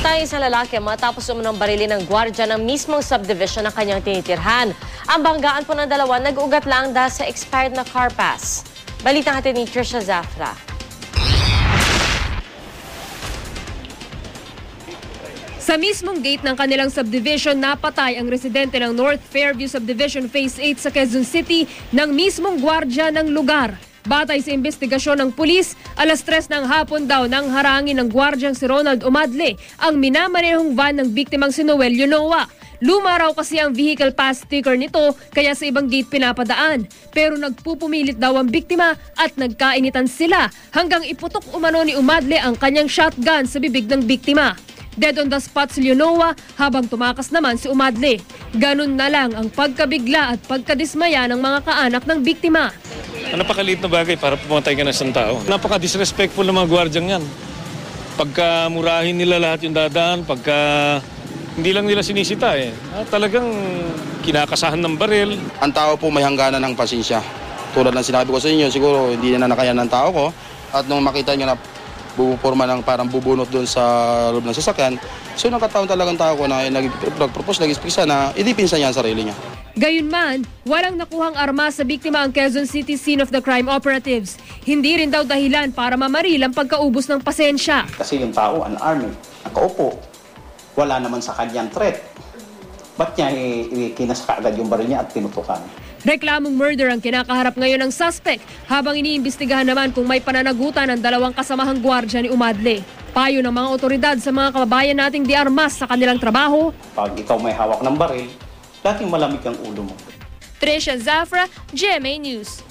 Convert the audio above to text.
Namatay sa lalaki matapos umunong barili ng gwardya ng mismong subdivision ng kanyang tinitirhan. Ang banggaan po ng dalawa nag-ugat lang dahil sa expired na car pass. Balitang natin ni Trisha Zafra. Sa mismong gate ng kanilang subdivision, napatay ang residente ng North Fairview Subdivision Phase 8 sa Quezon City ng mismong gwardya ng lugar. Batay sa investigasyon ng pulis, alas 3 ng hapon daw nang harangin ng gwardyang si Ronald Umadle ang minamanehong van ng biktimang si Noel Yunoa. Luma raw kasi ang vehicle pass sticker nito kaya sa ibang gate pinapadaan. Pero nagpupumilit daw ang biktima at nagkainitan sila hanggang iputok umano ni Umadle ang kanyang shotgun sa bibig ng biktima. Dead on the spot si Yunoa habang tumakas naman si Umadle. Ganun na lang ang pagkabigla at pagkadismaya ng mga kaanak ng biktima. Napakaliit na bagay para pumatay ka ng isang tao. Napaka-disrespectful ng mga gwardyang yan. Pagka murahin nila lahat yung dadaan, pagka hindi lang nila sinisita talagang kinakasahan ng baril. Ang tao po may hangganan ng pasensya. Tulad ng sinabi ko sa inyo, siguro hindi na nakayan ng tao ko. At nung makita nyo na bubuporma ng parang bubunot doon sa loob ng sasakyan, so nakataon talagang tao ko na nag-propose, nag-expresa na idipinsa niya ang sarili niya. Gayunman, walang nakuhang armas sa biktima ang Quezon City scene of the crime operatives. Hindi rin daw dahilan para mamaril ang pagkaubos ng pasensya. Kasi yung tao, unarmed, nakaupo, wala naman sa kanyang threat. Ba't niya kinasaka agad yung baril niya at tinutukan? Reklamong murder ang kinakaharap ngayon ng suspect habang iniimbestigahan naman kung may pananagutan ng dalawang kasamahang gwardya ni Umadle. Payo ng mga otoridad sa mga kababayan nating di armas sa kanilang trabaho. Pag ikaw may hawak ng baril, dating malamig ang ulo mo. Trisha Zafra, GMA News.